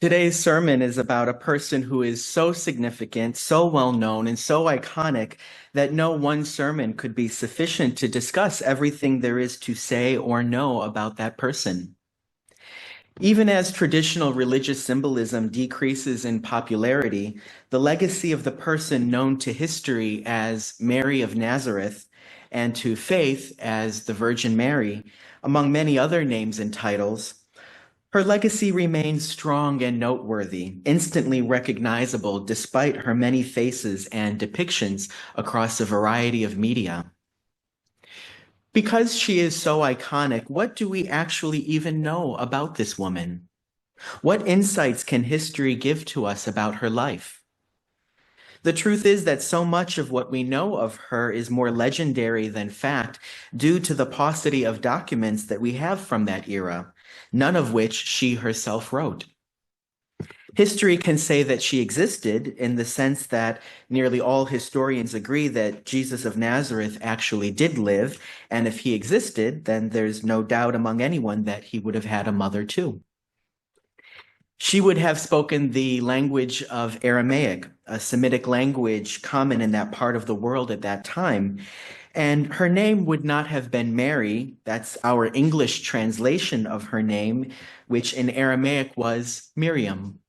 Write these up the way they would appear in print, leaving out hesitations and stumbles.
Today's sermon is about a person who is so significant, so well known, and so iconic that no one sermon could be sufficient to discuss everything there is to say or know about that person. Even as traditional religious symbolism decreases in popularity, the legacy of the person known to history as Mary of Nazareth and to faith as the Virgin Mary, among many other names and titles, her legacy remains strong and noteworthy, instantly recognizable despite her many faces and depictions across a variety of media. Because she is so iconic, what do we actually even know about this woman? What insights can history give to us about her life? The truth is that so much of what we know of her is more legendary than fact due to the paucity of documents that we have from that era, none of which she herself wrote. History can say that she existed in the sense that nearly all historians agree that Jesus of Nazareth actually did live, and if he existed, then there's no doubt among anyone that he would have had a mother too. She would have spoken the language of Aramaic, a Semitic language common in that part of the world at that time. And her name would not have been Mary. That's our English translation of her name, which in Aramaic was Miriam.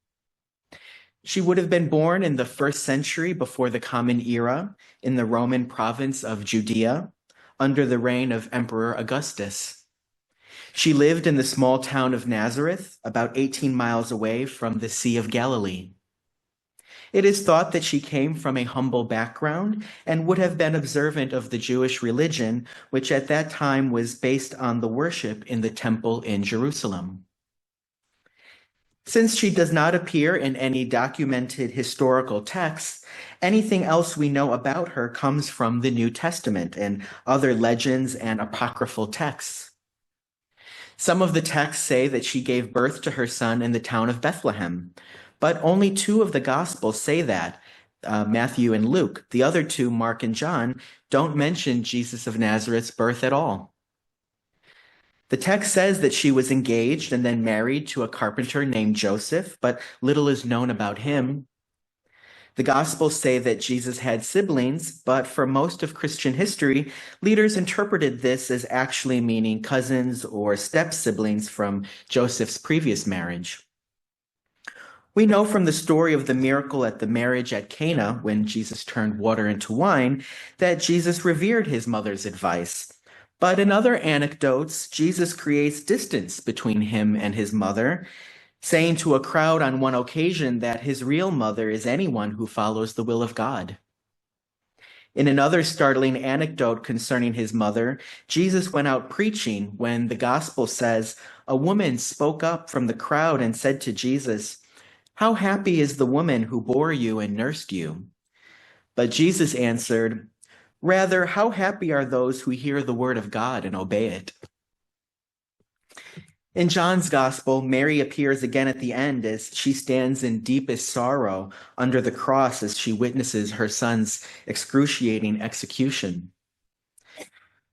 She would have been born in the first century before the Common Era in the Roman province of Judea under the reign of Emperor Augustus. She lived in the small town of Nazareth, about 18 miles away from the Sea of Galilee. It is thought that she came from a humble background and would have been observant of the Jewish religion, which at that time was based on the worship in the temple in Jerusalem. Since she does not appear in any documented historical texts, anything else we know about her comes from the New Testament and other legends and apocryphal texts. Some of the texts say that she gave birth to her son in the town of Bethlehem, but only two of the Gospels say that, Matthew and Luke. The other two, Mark and John, don't mention Jesus of Nazareth's birth at all. The text says that she was engaged and then married to a carpenter named Joseph, but little is known about him. The Gospels say that Jesus had siblings, but for most of Christian history, leaders interpreted this as actually meaning cousins or step-siblings from Joseph's previous marriage. We know from the story of the miracle at the marriage at Cana, when Jesus turned water into wine, that Jesus revered his mother's advice. But in other anecdotes, Jesus creates distance between him and his mother, saying to a crowd on one occasion that his real mother is anyone who follows the will of God. In another startling anecdote concerning his mother, Jesus went out preaching when the gospel says, a woman spoke up from the crowd and said to Jesus, "How happy is the woman who bore you and nursed you?" But Jesus answered, "Rather, how happy are those who hear the word of God and obey it." In John's Gospel, Mary appears again at the end as she stands in deepest sorrow under the cross as she witnesses her son's excruciating execution.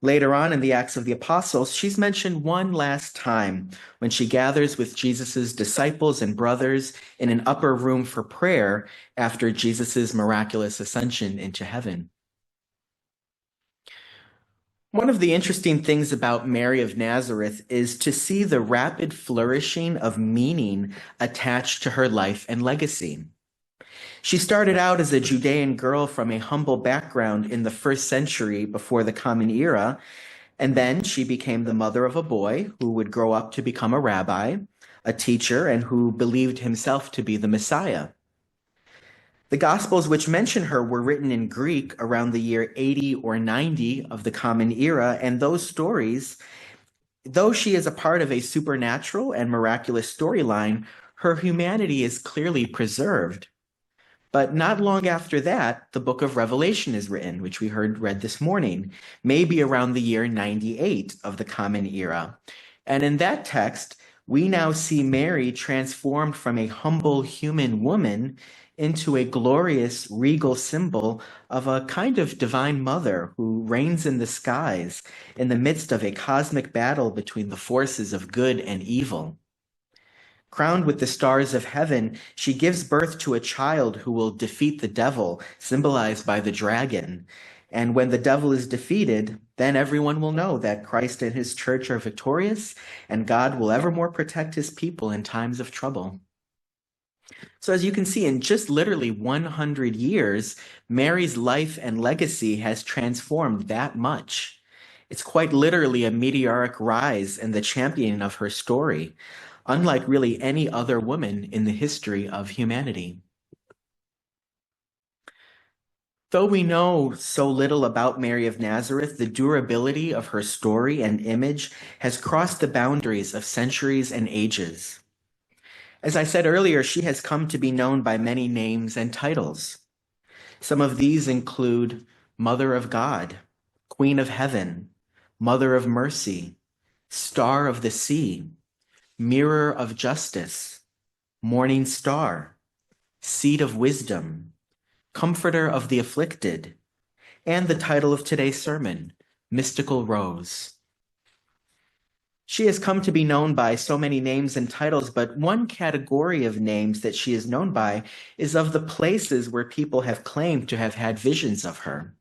Later on in the Acts of the Apostles, she's mentioned one last time when she gathers with Jesus's disciples and brothers in an upper room for prayer after Jesus's miraculous ascension into heaven. One of the interesting things about Mary of Nazareth is to see the rapid flourishing of meaning attached to her life and legacy. She started out as a Judean girl from a humble background in the first century before the Common Era, and then she became the mother of a boy who would grow up to become a rabbi, a teacher, and who believed himself to be the Messiah. The Gospels which mention her were written in Greek around the year 80 or 90 of the Common Era, and those stories, though she is a part of a supernatural and miraculous storyline, her humanity is clearly preserved. But not long after that, the book of Revelation is written, which we heard read this morning, maybe around the year 98 of the Common Era. And in that text, we now see Mary transformed from a humble human woman into a glorious regal symbol of a kind of divine mother who reigns in the skies in the midst of a cosmic battle between the forces of good and evil. Crowned with the stars of heaven, she gives birth to a child who will defeat the devil, symbolized by the dragon. And when the devil is defeated, then everyone will know that Christ and his church are victorious, and God will evermore protect his people in times of trouble. So as you can see, in just literally 100 years, Mary's life and legacy has transformed that much. It's quite literally a meteoric rise and the champion of her story, unlike really any other woman in the history of humanity. Though we know so little about Mary of Nazareth, the durability of her story and image has crossed the boundaries of centuries and ages. As I said earlier, she has come to be known by many names and titles. Some of these include Mother of God, Queen of Heaven, Mother of Mercy, Star of the Sea, Mirror of Justice, Morning Star, Seed of Wisdom, Comforter of the Afflicted, and the title of today's sermon, Mystical Rose. She has come to be known by so many names and titles, but one category of names that she is known by is of the places where people have claimed to have had visions of her.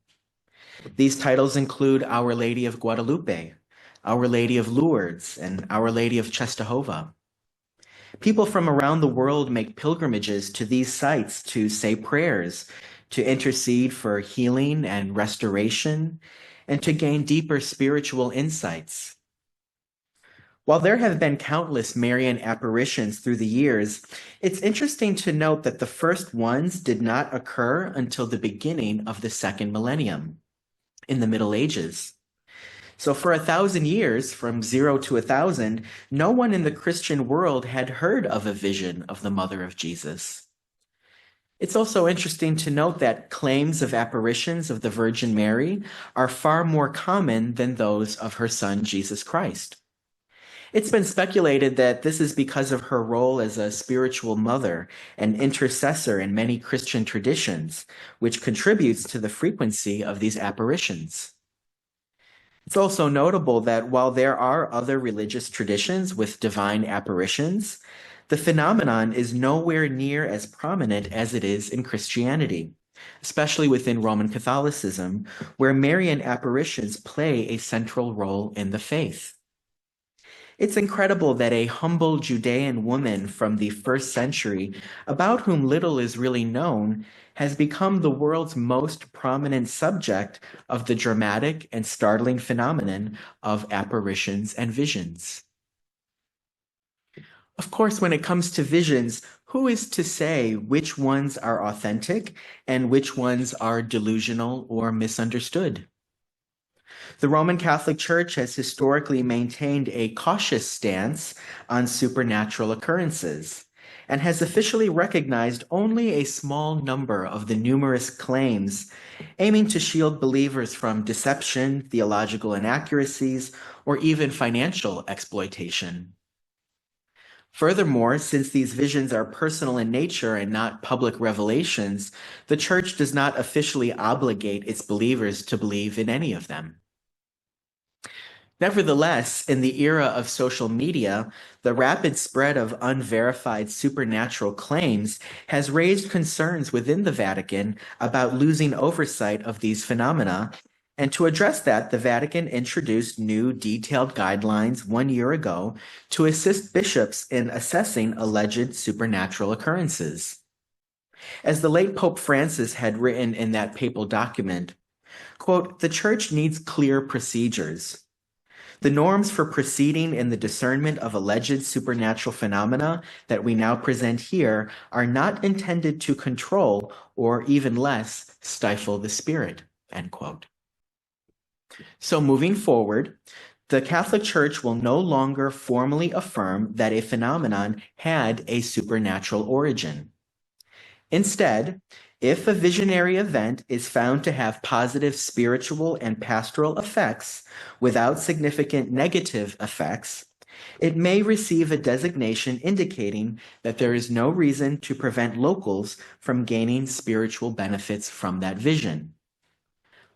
These titles include Our Lady of Guadalupe, Our Lady of Lourdes, and Our Lady of Czestochowa. People from around the world make pilgrimages to these sites to say prayers, to intercede for healing and restoration, and to gain deeper spiritual insights. While there have been countless Marian apparitions through the years, it's interesting to note that the first ones did not occur until the beginning of the second millennium, in the Middle Ages. So for 1,000 years, from 0 to 1,000, no one in the Christian world had heard of a vision of the Mother of Jesus. It's also interesting to note that claims of apparitions of the Virgin Mary are far more common than those of her son, Jesus Christ. It's been speculated that this is because of her role as a spiritual mother and intercessor in many Christian traditions, which contributes to the frequency of these apparitions. It's also notable that while there are other religious traditions with divine apparitions, the phenomenon is nowhere near as prominent as it is in Christianity, especially within Roman Catholicism, where Marian apparitions play a central role in the faith. It's incredible that a humble Judean woman from the first century, about whom little is really known, has become the world's most prominent subject of the dramatic and startling phenomenon of apparitions and visions. Of course, when it comes to visions, who is to say which ones are authentic and which ones are delusional or misunderstood? The Roman Catholic Church has historically maintained a cautious stance on supernatural occurrences and has officially recognized only a small number of the numerous claims, aiming to shield believers from deception, theological inaccuracies, or even financial exploitation. Furthermore, since these visions are personal in nature and not public revelations, the Church does not officially obligate its believers to believe in any of them. Nevertheless, in the era of social media, the rapid spread of unverified supernatural claims has raised concerns within the Vatican about losing oversight of these phenomena. And to address that, the Vatican introduced new detailed guidelines 1 year ago to assist bishops in assessing alleged supernatural occurrences. As the late Pope Francis had written in that papal document, quote, "The Church needs clear procedures. The norms for proceeding in the discernment of alleged supernatural phenomena that we now present here are not intended to control or even less stifle the spirit," end quote. So moving forward, the Catholic Church will no longer formally affirm that a phenomenon had a supernatural origin. Instead, if a visionary event is found to have positive spiritual and pastoral effects without significant negative effects, it may receive a designation indicating that there is no reason to prevent locals from gaining spiritual benefits from that vision.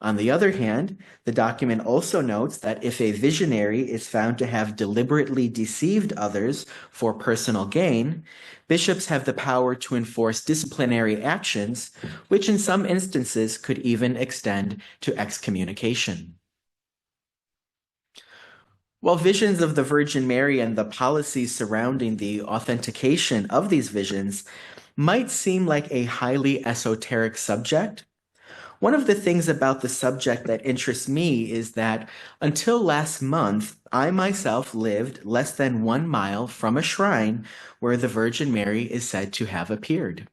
On the other hand, the document also notes that if a visionary is found to have deliberately deceived others for personal gain, bishops have the power to enforce disciplinary actions, which in some instances could even extend to excommunication. While visions of the Virgin Mary and the policies surrounding the authentication of these visions might seem like a highly esoteric subject, one of the things about the subject that interests me is that until last month, I myself lived less than 1 mile from a shrine where the Virgin Mary is said to have appeared.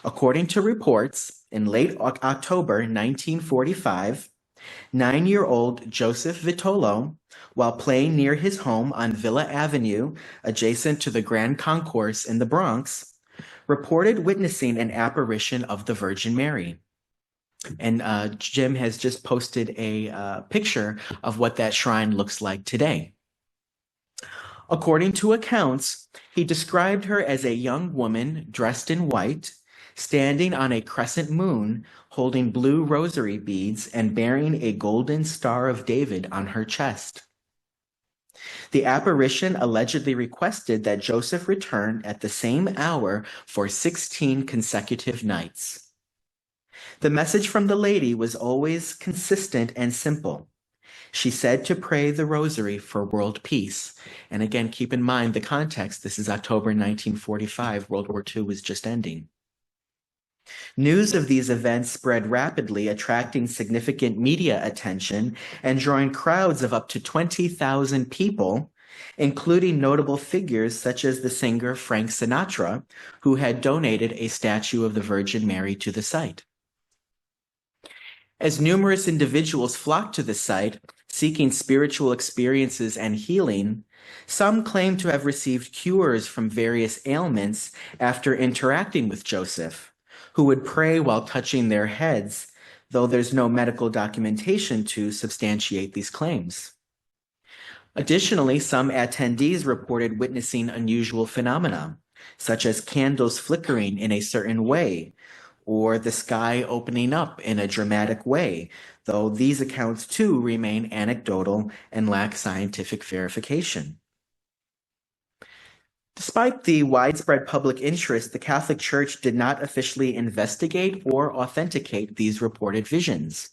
According to reports, in late October 1945, 9-year-old Joseph Vitolo, while playing near his home on Villa Avenue, adjacent to the Grand Concourse in the Bronx, reported witnessing an apparition of the Virgin Mary. And Jim has just posted a picture of what that shrine looks like today. According to accounts, he described her as a young woman dressed in white, standing on a crescent moon, holding blue rosary beads and bearing a golden Star of David on her chest. The apparition allegedly requested that Joseph return at the same hour for 16 consecutive nights. The message from the lady was always consistent and simple. She said to pray the rosary for world peace. And again, keep in mind the context. This is October 1945. World War II was just ending. News of these events spread rapidly, attracting significant media attention and drawing crowds of up to 20,000 people, including notable figures such as the singer Frank Sinatra, who had donated a statue of the Virgin Mary to the site. As numerous individuals flocked to the site, seeking spiritual experiences and healing, some claim to have received cures from various ailments after interacting with Joseph, who would pray while touching their heads, though there's no medical documentation to substantiate these claims. Additionally, some attendees reported witnessing unusual phenomena, such as candles flickering in a certain way, or the sky opening up in a dramatic way, though these accounts too remain anecdotal and lack scientific verification. Despite the widespread public interest, the Catholic Church did not officially investigate or authenticate these reported visions.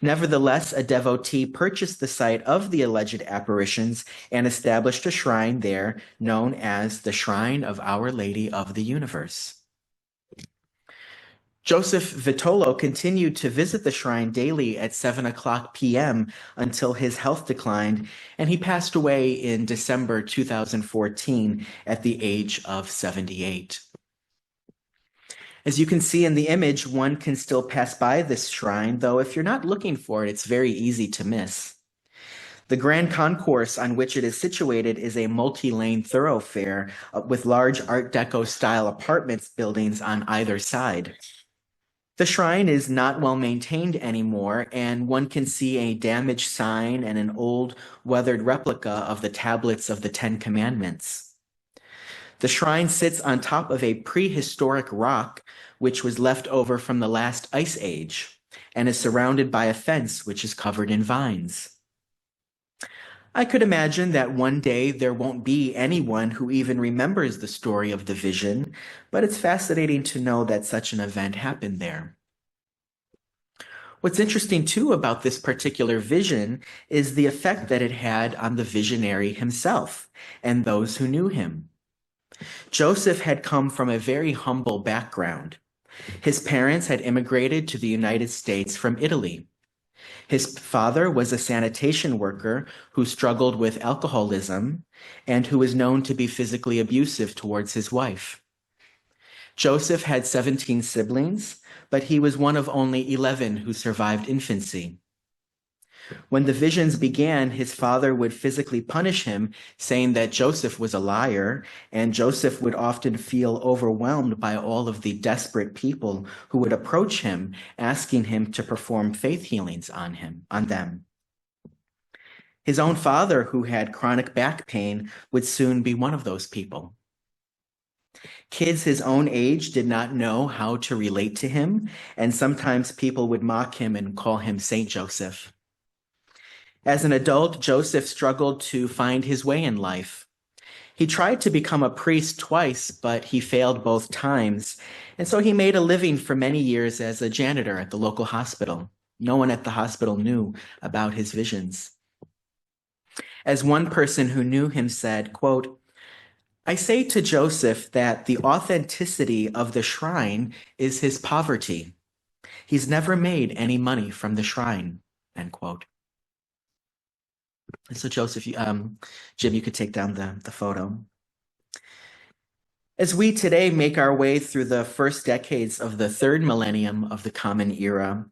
Nevertheless, a devotee purchased the site of the alleged apparitions and established a shrine there known as the Shrine of Our Lady of the Universe. Joseph Vitolo continued to visit the shrine daily at 7:00 p.m. until his health declined, and he passed away in December 2014 at the age of 78. As you can see in the image, one can still pass by this shrine, though if you're not looking for it, it's very easy to miss. The Grand Concourse on which it is situated is a multi-lane thoroughfare with large Art Deco-style apartments buildings on either side. The shrine is not well maintained anymore, and one can see a damaged sign and an old, weathered replica of the tablets of the Ten Commandments. The shrine sits on top of a prehistoric rock, which was left over from the last ice age, and is surrounded by a fence which is covered in vines. I could imagine that one day there won't be anyone who even remembers the story of the vision, but it's fascinating to know that such an event happened there. What's interesting too about this particular vision is the effect that it had on the visionary himself and those who knew him. Joseph had come from a very humble background. His parents had immigrated to the United States from Italy. His father was a sanitation worker who struggled with alcoholism and who was known to be physically abusive towards his wife. Joseph had 17 siblings, but he was one of only 11 who survived infancy. When the visions began, his father would physically punish him, saying that Joseph was a liar, and Joseph would often feel overwhelmed by all of the desperate people who would approach him, asking him to perform faith healings on them. His own father, who had chronic back pain, would soon be one of those people. Kids his own age did not know how to relate to him, and sometimes people would mock him and call him Saint Joseph. As an adult, Joseph struggled to find his way in life. He tried to become a priest twice, but he failed both times, and so he made a living for many years as a janitor at the local hospital. No one at the hospital knew about his visions. As one person who knew him said, quote, "I say to Joseph that the authenticity of the shrine is his poverty. He's never made any money from the shrine," end quote. And so Joseph, Jim, you could take down the photo. As we today make our way through the first decades of the third millennium of the Common Era,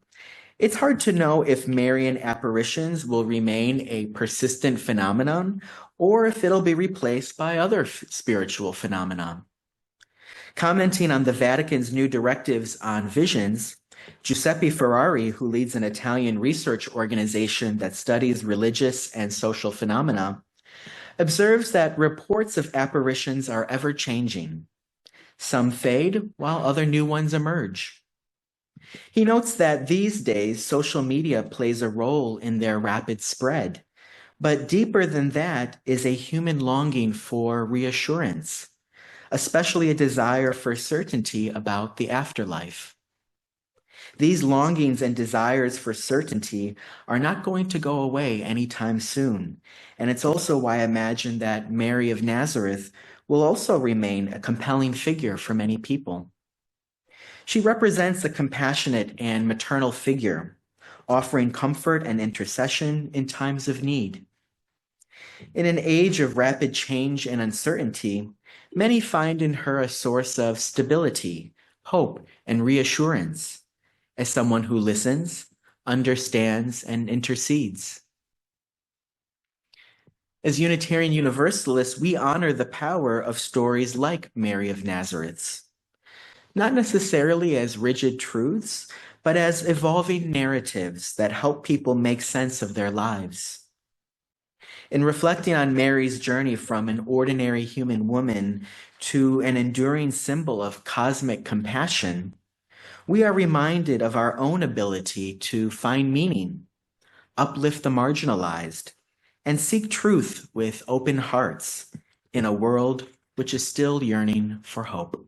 it's hard to know if Marian apparitions will remain a persistent phenomenon or if it'll be replaced by other spiritual phenomena. Commenting on the Vatican's new directives on visions, Giuseppe Ferrari, who leads an Italian research organization that studies religious and social phenomena, observes that reports of apparitions are ever changing. Some fade while other new ones emerge. He notes that these days social media plays a role in their rapid spread, but deeper than that is a human longing for reassurance, especially a desire for certainty about the afterlife. These longings and desires for certainty are not going to go away anytime soon, and it's also why I imagine that Mary of Nazareth will also remain a compelling figure for many people. She represents a compassionate and maternal figure, offering comfort and intercession in times of need. In an age of rapid change and uncertainty, many find in her a source of stability, hope, and reassurance as someone who listens, understands, and intercedes. As Unitarian Universalists, we honor the power of stories like Mary of Nazareth's, not necessarily as rigid truths, but as evolving narratives that help people make sense of their lives. In reflecting on Mary's journey from an ordinary human woman to an enduring symbol of cosmic compassion, we are reminded of our own ability to find meaning, uplift the marginalized, and seek truth with open hearts in a world which is still yearning for hope.